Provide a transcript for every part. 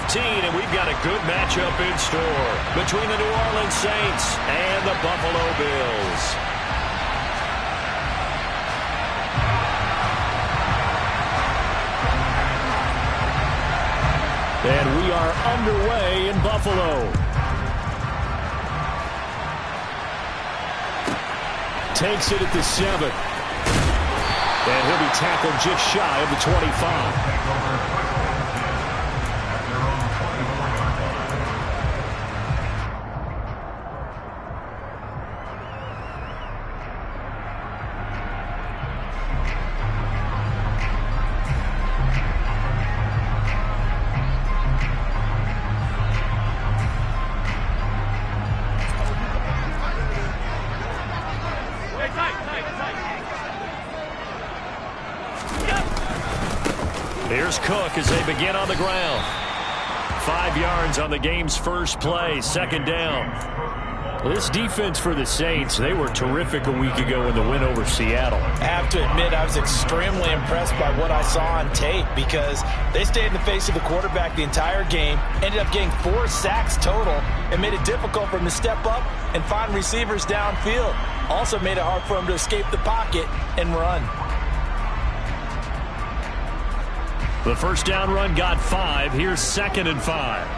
15, and we've got a good matchup in store between the New Orleans Saints and the Buffalo Bills. And we are underway in Buffalo. Takes it at the 7. And he'll be tackled just shy of the 25. Here's Cook as they begin on the ground. 5 yards on the game's first play, second down. This defense for the Saints, they were terrific a week ago in the win over Seattle. I have to admit, I was extremely impressed by what I saw on tape because they stayed in the face of the quarterback the entire game, ended up getting 4 sacks total, and made it difficult for him to step up and find receivers downfield. Also made it hard for him to escape the pocket and run. The first down run got 5. Here's 2nd and 5.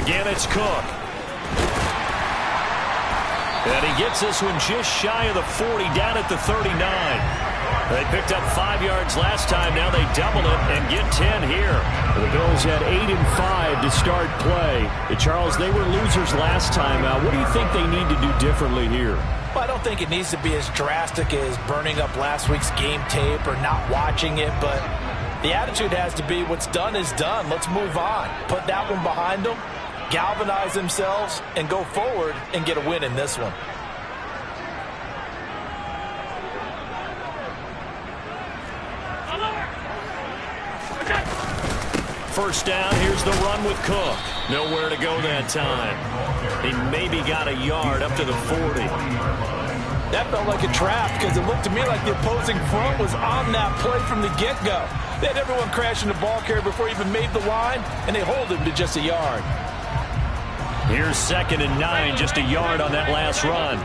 Again, it's Cook. And he gets this one just shy of the 40, down at the 39. They picked up 5 yards last time. Now they double it and get 10 here. The Bills had 8 and 5 to start play. Charles, they were losers last time out. What do you think they need to do differently here? Well, I don't think it needs to be as drastic as burning up last week's game tape or not watching it, but the attitude has to be what's done is done. Let's move on. Put that one behind them, galvanize themselves, and go forward and get a win in this one. First down, here's the run with Cook. Nowhere to go that time. He maybe got a yard up to the 40. That felt like a trap because it looked to me like the opposing front was on that play from the get-go. They had everyone crashing the ball carrier before he even made the line, and they hold him to just a yard. Here's 2nd and 9, just a yard on that last run.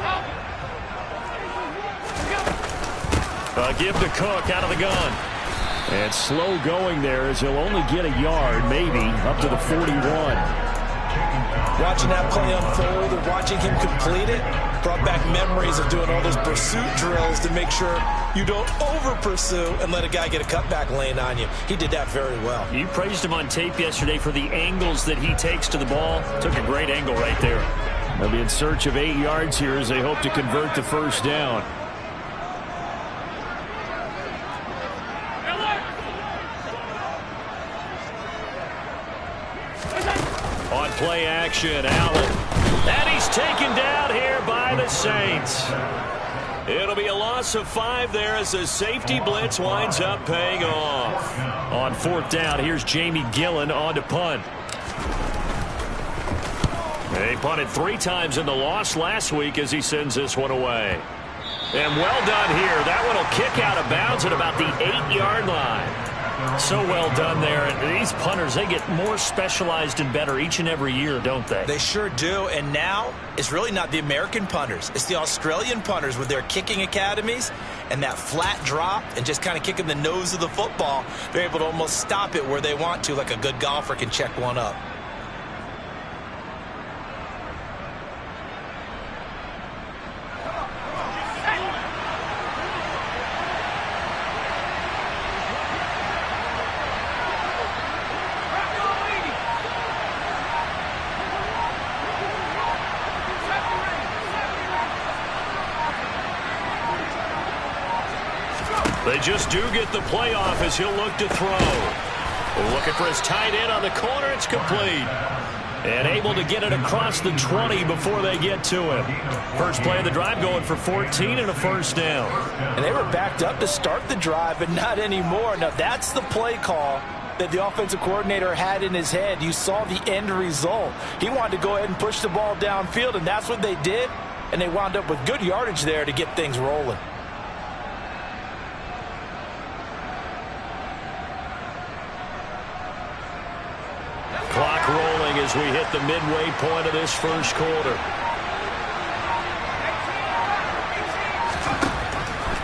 Give to Cook out of the gun. And slow going there as he'll only get a yard, maybe, up to the 41. Watching that play unfold and watching him complete it brought back memories of doing all those pursuit drills to make sure you don't over-pursue and let a guy get a cutback lane on you. He did that very well. You praised him on tape yesterday for the angles that he takes to the ball. Took a great angle right there. They'll be in search of 8 yards here as they hope to convert the first down. On play action, Allen. And he's taken down here by the Saints. It'll be a loss of 5 there as the safety blitz winds up paying off. On 4th down, here's Jamie Gillen on to punt. They punted 3 times in the loss last week as he sends this one away. And well done here. That one will kick out of bounds at about the 8-yard line. So well done there. And these punters, they get more specialized and better each and every year, don't they? They sure do. And now it's really not the American punters. It's the Australian punters with their kicking academies and that flat drop and just kind of kicking the nose of the football. They're able to almost stop it where they want to, like a good golfer can check one up. They just do get the playoff as he'll look to throw. Looking for his tight end on the corner. It's complete. And able to get it across the 20 before they get to him. First play of the drive going for 14 and a first down. And they were backed up to start the drive, but not anymore. Now, that's the play call that the offensive coordinator had in his head. You saw the end result. He wanted to go ahead and push the ball downfield, and that's what they did. and they wound up with good yardage there to get things rolling. Clock rolling as we hit the midway point of this first quarter.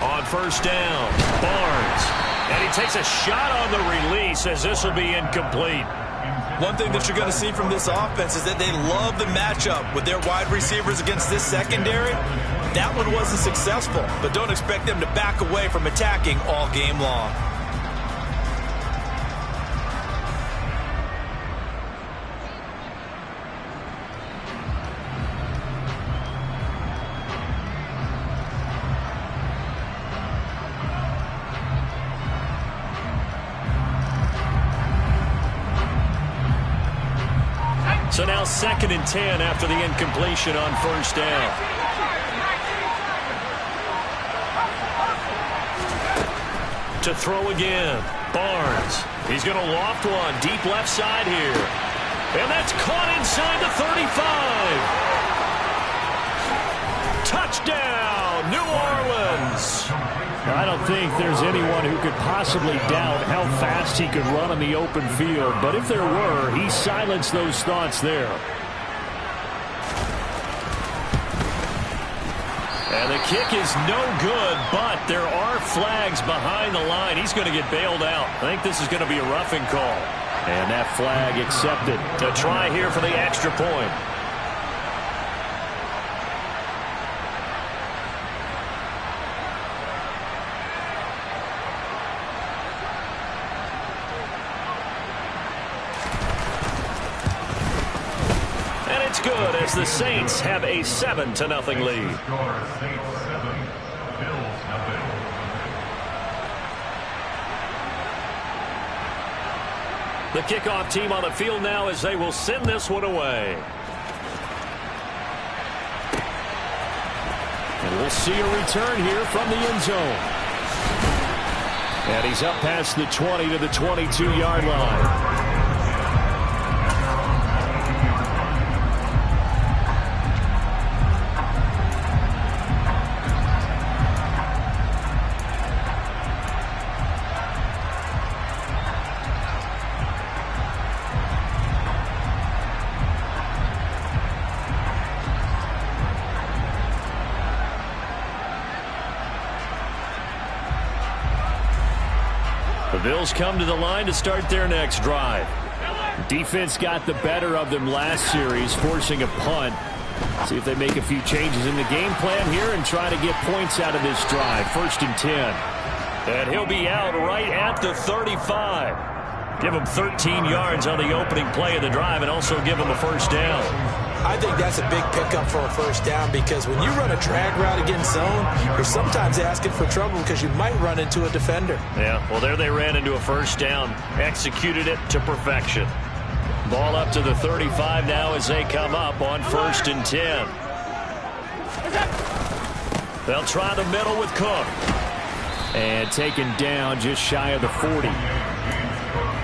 On first down, Barnes. And he takes a shot on the release as this will be incomplete. One thing that you're going to see from this offense is that they love the matchup with their wide receivers against this secondary. That one wasn't successful, but don't expect them to back away from attacking all game long. So now 2nd and 10 after the incompletion on first down. To throw again, Barnes. He's going to loft one deep left side here. And that's caught inside the 35. Touchdown, New Orleans. I don't think there's anyone who could possibly doubt how fast he could run on the open field. But if there were, he silenced those thoughts there. And the kick is no good, but there are flags behind the line. He's going to get bailed out. I think this is going to be a roughing call. And that flag accepted. To try here for the extra point. Good as the Saints have a 7-0 lead. The kickoff team on the field now as they will send this one away. And we'll see a return here from the end zone. And he's up past the 20 to the 22-yard line. The Bills come to the line to start their next drive. Defense got the better of them last series, forcing a punt. See if they make a few changes in the game plan here and try to get points out of this drive. 1st and 10. And he'll be out right at the 35. Give him 13 yards on the opening play of the drive and also give him a first down. I think that's a big pickup for a first down because when you run a drag route against zone, you're sometimes asking for trouble because you might run into a defender. Yeah, well, there they ran into a first down. Executed it to perfection. Ball up to the 35 now as they come up on 1st and 10. They'll try the middle with Cook. And taken down just shy of the 40.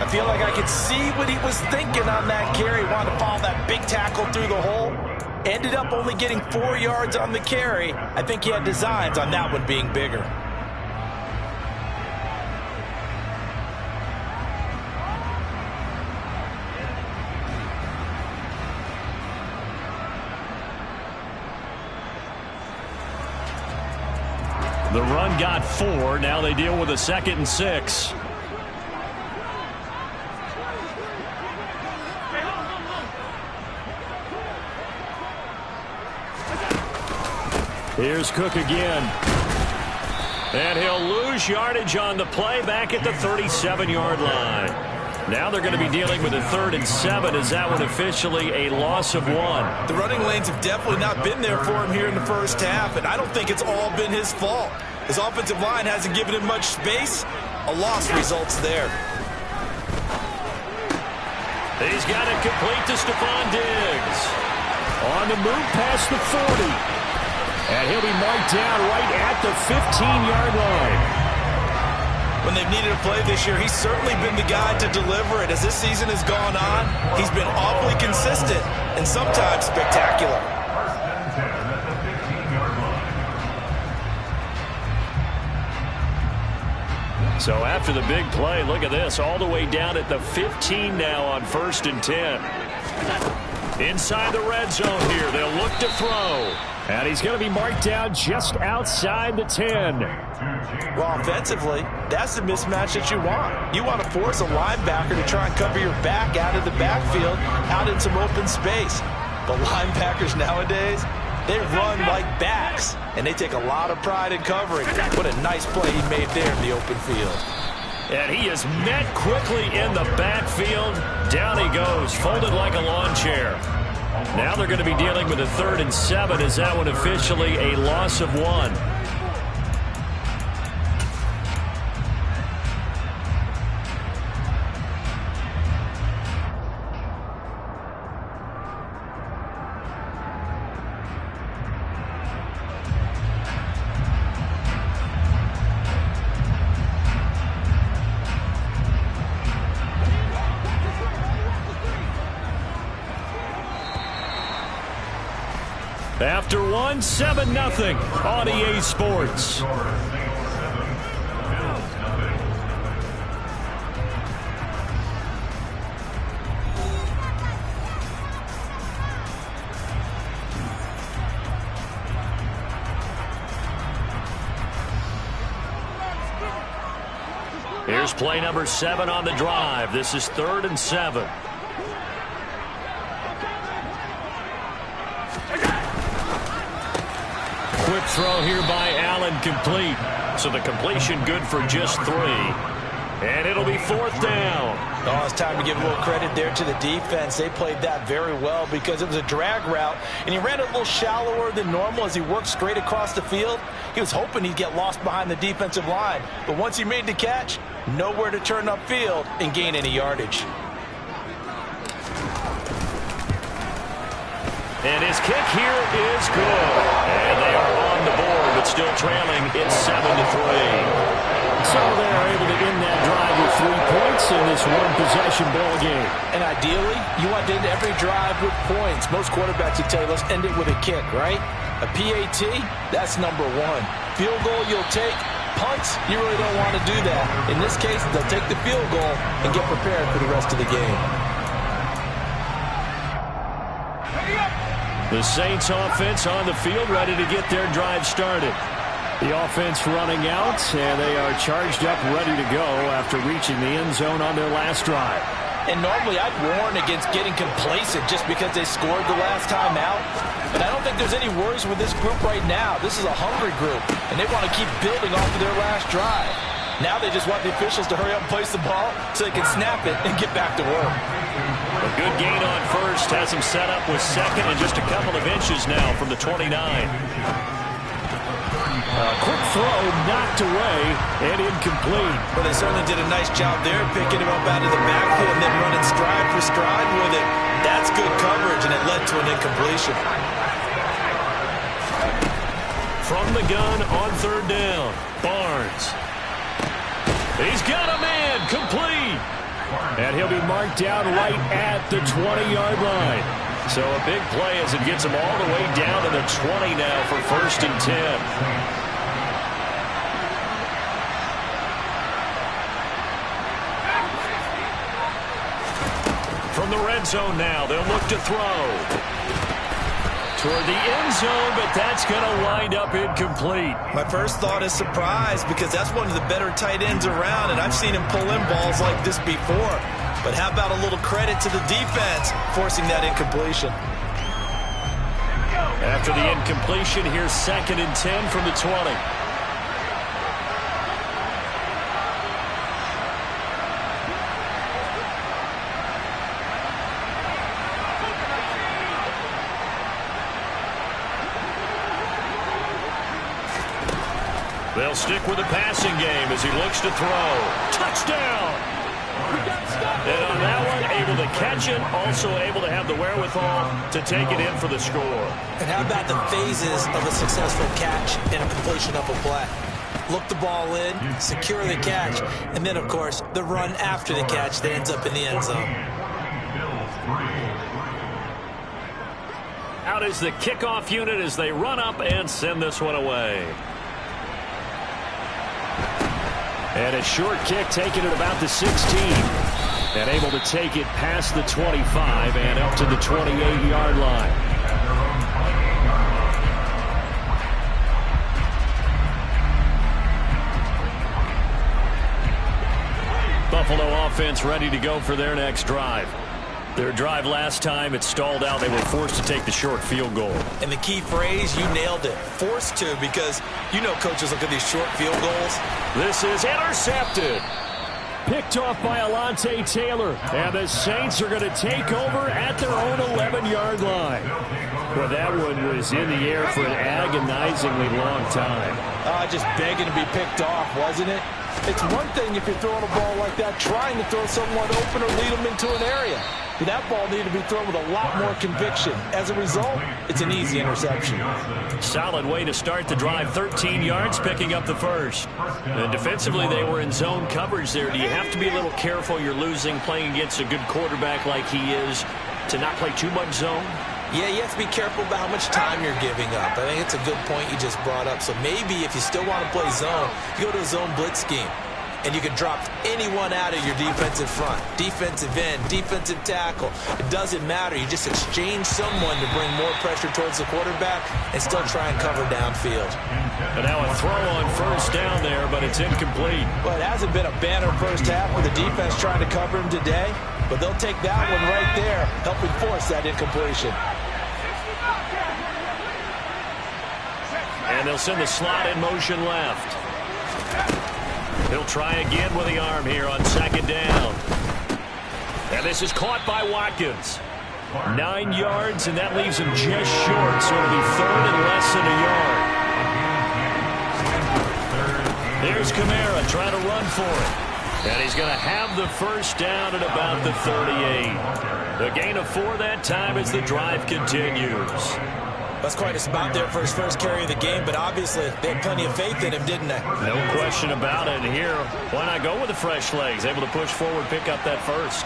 I feel like I could see what he was thinking on that carry. Wanted to follow that big tackle through the hole. Ended up only getting 4 yards on the carry. I think he had designs on that one being bigger. The run got 4. Now they deal with a 2nd and 6. Here's Cook again. And he'll lose yardage on the play back at the 37-yard line. Now they're going to be dealing with a 3rd and 7. Is that one officially a loss of 1? The running lanes have definitely not been there for him here in the first half, and I don't think it's all been his fault. His offensive line hasn't given him much space. A loss results there. He's got it complete to Stephon Diggs. On the move past the 40. And he'll be marked down right at the 15-yard line. When they've needed a play this year, he's certainly been the guy to deliver it. As this season has gone on, he's been awfully consistent and sometimes spectacular. So after the big play, look at this, all the way down at the 15 now on 1st and 10. Inside the red zone here, they'll look to throw. And he's going to be marked down just outside the 10. Well, offensively, that's the mismatch that you want. You want to force a linebacker to try and cover your back out of the backfield, out in some open space. The linebackers nowadays, they run like backs, and they take a lot of pride in covering. What a nice play he made there in the open field. And he is met quickly in the backfield. Down he goes, folded like a lawn chair. Now they're going to be dealing with a 3rd and 7 as that one officially a loss of 1. After 1, 7-0 on EA Sports. Here's play number 7 on the drive. This is 3rd and 7. Quick throw here by Allen, complete. So the completion good for just 3. And it'll be 4th down. Oh, it's time to give a little credit there to the defense. They played that very well because it was a drag route, and he ran a little shallower than normal as he worked straight across the field. He was hoping he'd get lost behind the defensive line, but once he made the catch, nowhere to turn upfield and gain any yardage. And his kick here is good. And they are on the board, but still trailing. It's 7-3. So they are able to end that drive with 3 points in this one-possession ball game. And ideally, you want to end every drive with points. Most quarterbacks would tell you, let's end it with a kick, right? A PAT, that's number 1. Field goal you'll take. Punts, you really don't want to do that. In this case, they'll take the field goal and get prepared for the rest of the game. The Saints offense on the field, ready to get their drive started. The offense running out, and they are charged up, ready to go after reaching the end zone on their last drive. And normally I'd warn against getting complacent just because they scored the last time out. But I don't think there's any worries with this group right now. This is a hungry group, and they want to keep building off of their last drive. Now they just want the officials to hurry up and place the ball so they can snap it and get back to work. A good gain on 1st, has him set up with 2nd and just a couple of inches now from the 29. Quick throw knocked away and incomplete. Well, they certainly did a nice job there picking him up out of the backfield and then running stride for stride with it. That's good coverage, and it led to an incompletion. From the gun on 3rd down, Barnes. He's got a man, complete. And he'll be marked down right at the 20-yard line. So a big play as it gets him all the way down to the 20 now for 1st and 10. From the red zone now, they'll look to throw. Toward the end zone, but that's going to wind up incomplete. My first thought is surprise because that's one of the better tight ends around, and I've seen him pull in balls like this before. But how about a little credit to the defense forcing that incompletion? After the incompletion, here's 2nd and 10 from the 20. They'll stick with the passing game as he looks to throw. Touchdown! And on that one, able to catch it, also able to have the wherewithal to take it in for the score. And how about the phases of a successful catch and a completion of a play? Look the ball in, secure the catch, and then, of course, the run after the catch that ends up in the end zone. Out is the kickoff unit as they run up and send this one away. And a short kick taken at about the 16. And able to take it past the 25 and up to the 28-yard line. Buffalo offense ready to go for their next drive. Their drive last time, it stalled out. They were forced to take the short field goal. And the key phrase, you nailed it. Forced to, because you know coaches look at these short field goals. This is intercepted. Picked off by Alontae Taylor. And the Saints are going to take over at their own 11-yard line. Well, that one was in the air for an agonizingly long time. Just begging to be picked off, wasn't it? It's one thing if you're throwing a ball like that, trying to throw someone open or lead them into an area. But that ball needed to be thrown with a lot more conviction. As a result, it's an easy interception. Solid way to start the drive. 13 yards, picking up the first. And defensively, they were in zone coverage there. Do you have to be a little careful? You're losing, playing against a good quarterback like he is, to not play too much zone? Yeah, you have to be careful about how much time you're giving up. I think it's a good point you just brought up. So maybe if you still want to play zone, you go to a zone blitz scheme. And you can drop anyone out of your defensive front. Defensive end, defensive tackle. It doesn't matter. You just exchange someone to bring more pressure towards the quarterback and still try and cover downfield. And now a throw on first down there, but it's incomplete. Well, it hasn't been a banner first half with the defense trying to cover him today. But they'll take that one right there, helping force that incompletion. And they'll send the slot in motion left. He'll try again with the arm here on second down. And this is caught by Watkins. 9 yards, and that leaves him just short, so it'll be third and less than a yard. There's Kamara trying to run for it. And he's going to have the first down at about the 38. The gain of 4 that time as the drive continues. That's quite a spot there for his first carry of the game, but obviously they had plenty of faith in him, didn't they? No question about it. Here, why not go with the fresh legs? Able to push forward, pick up that first.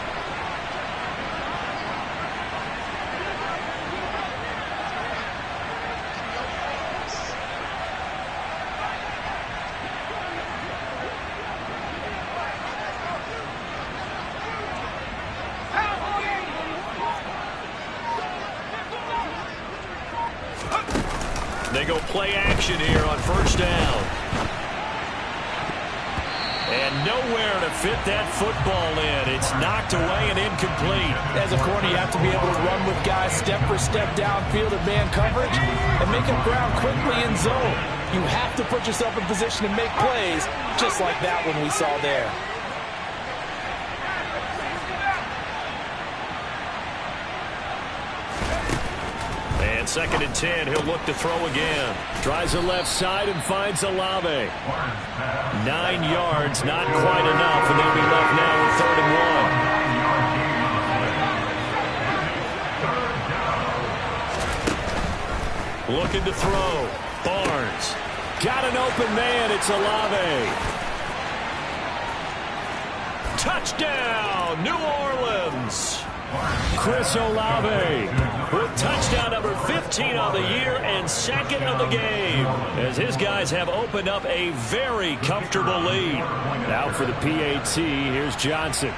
They go play action here on first down. And nowhere to fit that football in. It's knocked away and incomplete. As a corner, you have to be able to run with guys step for step downfield in man coverage and make up ground quickly in zone. You have to put yourself in position to make plays, just like that one we saw there. And second and 10, he'll look to throw again. Tries the left side and finds Olave. 9 yards, not quite enough, and they'll be left now with third and 1. Looking to throw. Barnes. Got an open man. It's Olave. Touchdown, New Orleans. Chris Olave with touchdown number 15 on the year and second of the game, as his guys have opened up a very comfortable lead. Now for the PAT, here's Johnson.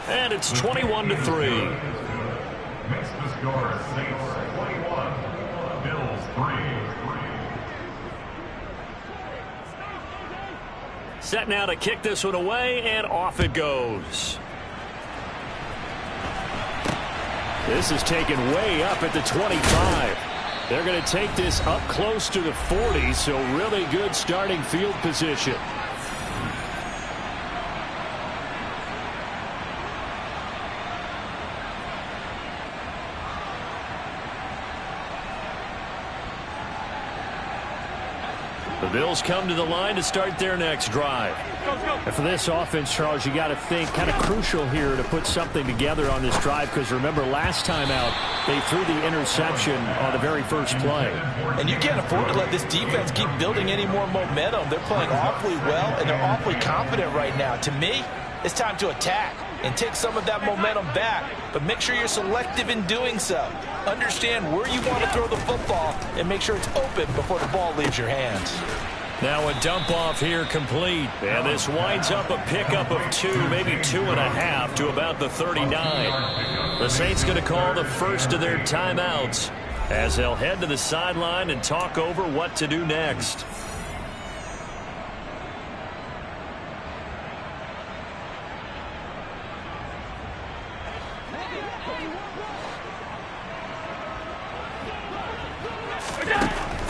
And it's 21-3. Makes the score Saints 21, Bills 3. Set now to kick this one away, and off it goes. This is taken way up at the 25. They're going to take this up close to the 40, so really good starting field position. The Bills come to the line to start their next drive. And for this offense, Charles, you got to think kind of crucial here to put something together on this drive, because remember last time out they threw the interception on the very first play. And you can't afford to let this defense keep building any more momentum. They're playing awfully well, and they're awfully confident right now. To me, it's time to attack. and take some of that momentum back, but make sure you're selective in doing so. Understand where you want to throw the football and make sure it's open before the ball leaves your hands. Now a dump off here complete, and this winds up a pickup of 2, maybe 2.5 to about the 39. The Saints going to call the first of their timeouts as they'll head to the sideline and talk over what to do next.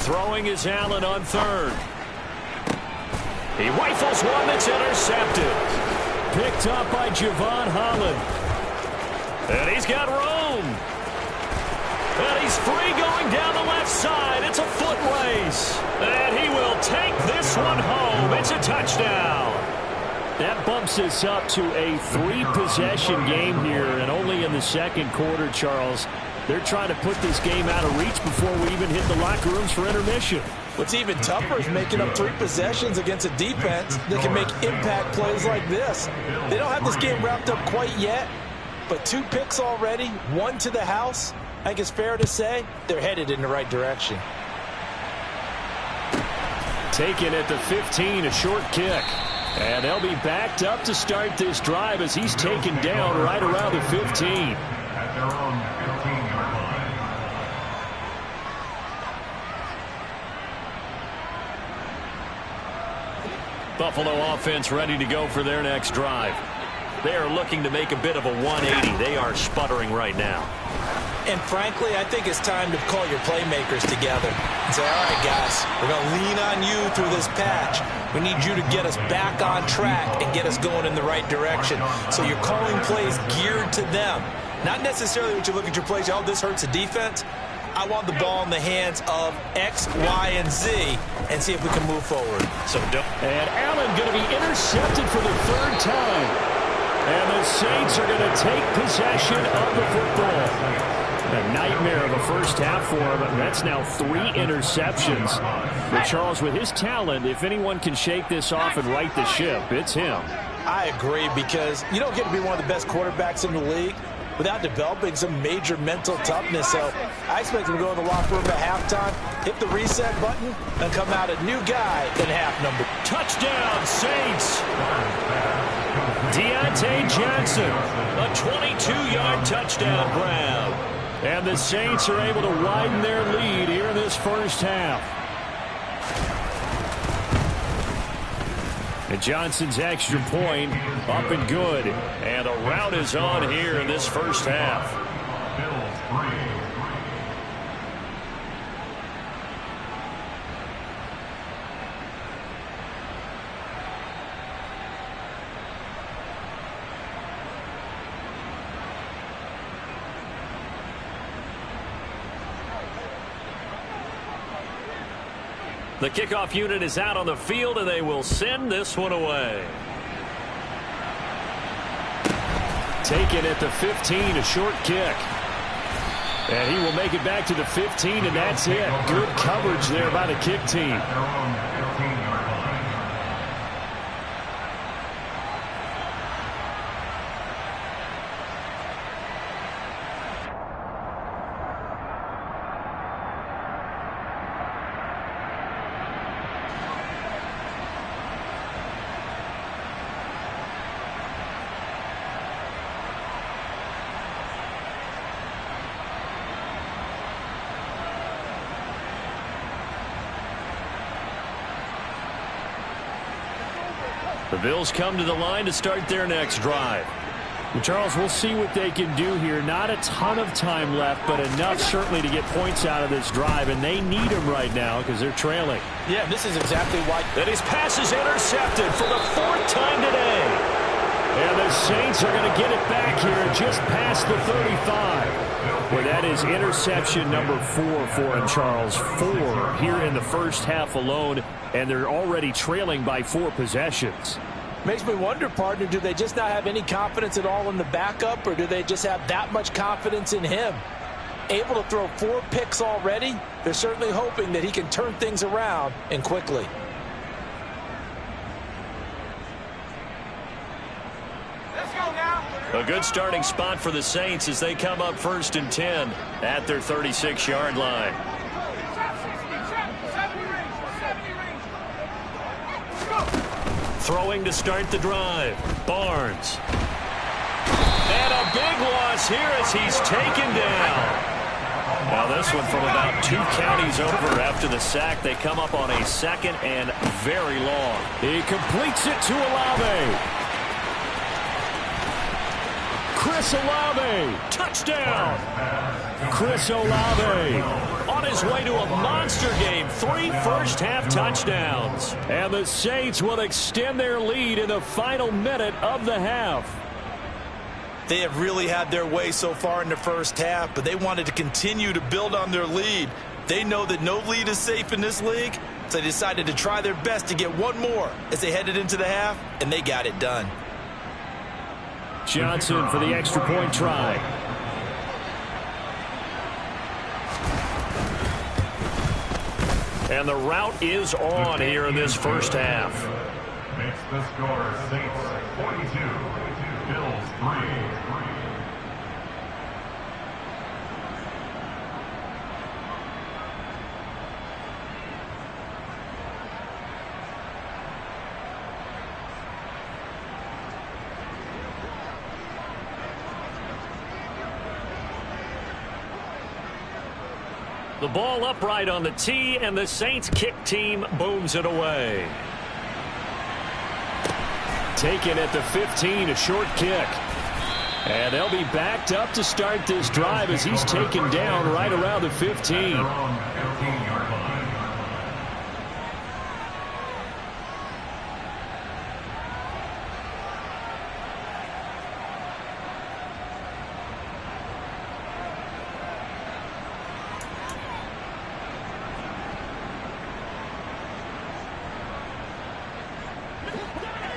Throwing is Allen on third. He rifles one that's intercepted. Picked up by Javon Holland. And he's got room. And he's free going down the left side. It's a foot race. And he will take this one home. It's a touchdown. That bumps us up to a 3-possession game here, and only in the second quarter, Charles. They're trying to put this game out of reach before we even hit the locker rooms for intermission. What's even tougher is making up 3 possessions against a defense that can make impact plays like this. They don't have this game wrapped up quite yet, but 2 picks already, 1 to the house. I think it's fair to say they're headed in the right direction. Taken at the 15, a short kick. And they'll be backed up to start this drive as he's taken down right around the 15. At their own 15-yard line. Buffalo offense ready to go for their next drive. They are looking to make a bit of a 180. They are sputtering right now. And frankly, I think it's time to call your playmakers together and say, all right, guys, we're going to lean on you through this patch. We need you to get us back on track and get us going in the right direction. So you're calling plays geared to them. Not necessarily when you look at your plays, oh, this hurts the defense. I want the ball in the hands of X, Y, and Z and see if we can move forward. And Allen going to be intercepted for the 3rd time. And the Saints are going to take possession of the football. A nightmare of a first half for him, and that's now 3 interceptions. But Charles, with his talent, if anyone can shake this off and right the ship, it's him. I agree, because you don't get to be one of the best quarterbacks in the league without developing some major mental toughness. So I expect him to go in the locker room at halftime, hit the reset button, and come out a new guy in half number. Touchdown, Saints! Deontay Johnson, a 22-yard touchdown grab. And the Saints are able to widen their lead here in this first half. And Johnson's extra point up and good. And a rout is on here in this first half. Bills 3. The kickoff unit is out on the field, and they will send this one away. Taken at the 15, a short kick. And he will make it back to the 15, and that's it. Good coverage there by the kick team. At their own 15-yard line. The Bills come to the line to start their next drive. Well, Charles, we'll see what they can do here. Not a ton of time left, but enough certainly to get points out of this drive, and they need them right now because they're trailing. Yeah, this is exactly why. And his pass is intercepted for the 4th time today. And the Saints are going to get it back here just past the 35. Well, that is interception number 4 for him, Charles. 4 here in the first half alone, and they're already trailing by 4 possessions. Makes me wonder, partner, do they just not have any confidence at all in the backup, or do they just have that much confidence in him? Able to throw 4 picks already, they're certainly hoping that he can turn things around and quickly. Let's go now. A good starting spot for the Saints as they come up 1st and 10 at their 36-yard line. Throwing to start the drive. Barnes. And a big loss here as he's taken down. Now this one from about 2 counties over after the sack. They come up on a 2nd and very long. He completes it to Olave. Chris Olave. Touchdown. Chris Olave on his way to a monster game. 3 first-half touchdowns. And the Saints will extend their lead in the final minute of the half. They have really had their way so far in the first half, but they wanted to continue to build on their lead. They know that no lead is safe in this league, so they decided to try their best to get one more as they headed into the half, and they got it done. Johnson for the extra point try. And the route is on here in this first half. Makes the score Saints 42, Bills 3. The ball upright on the tee, and the Saints kick team booms it away. Taken at the 15, a short kick. And they'll be backed up to start this drive as he's taken down right around the 15.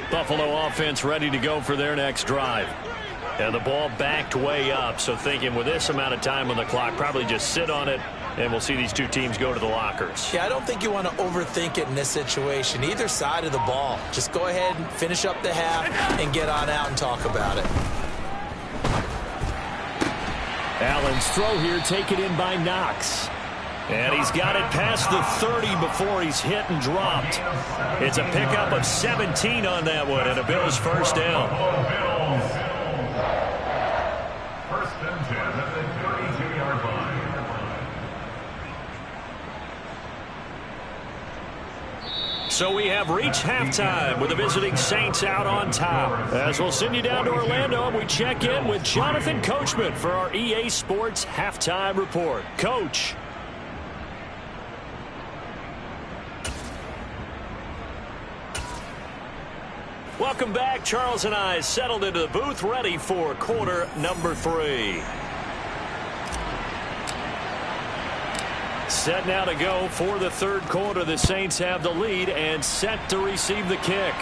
Buffalo offense ready to go for their next drive. And the ball backed way up, so thinking with this amount of time on the clock, probably just sit on it, and we'll see these two teams go to the lockers. Yeah, I don't think you want to overthink it in this situation. Either side of the ball. Just go ahead and finish up the half and get on out and talk about it. Allen's throw here taken in by Knox. And he's got it past the 30 before he's hit and dropped. It's a pickup of 17 on that one, and a Bills first down. First and 10 at the 32-yard line. So we have reached halftime with the visiting Saints out on top. As we'll send you down to Orlando, we check in with Jonathan Coachman for our EA Sports Halftime Report. Coach. Welcome back. Charles and I settled into the booth, ready for quarter number 3. Set now to go for the third quarter. The Saints have the lead and set to receive the kick.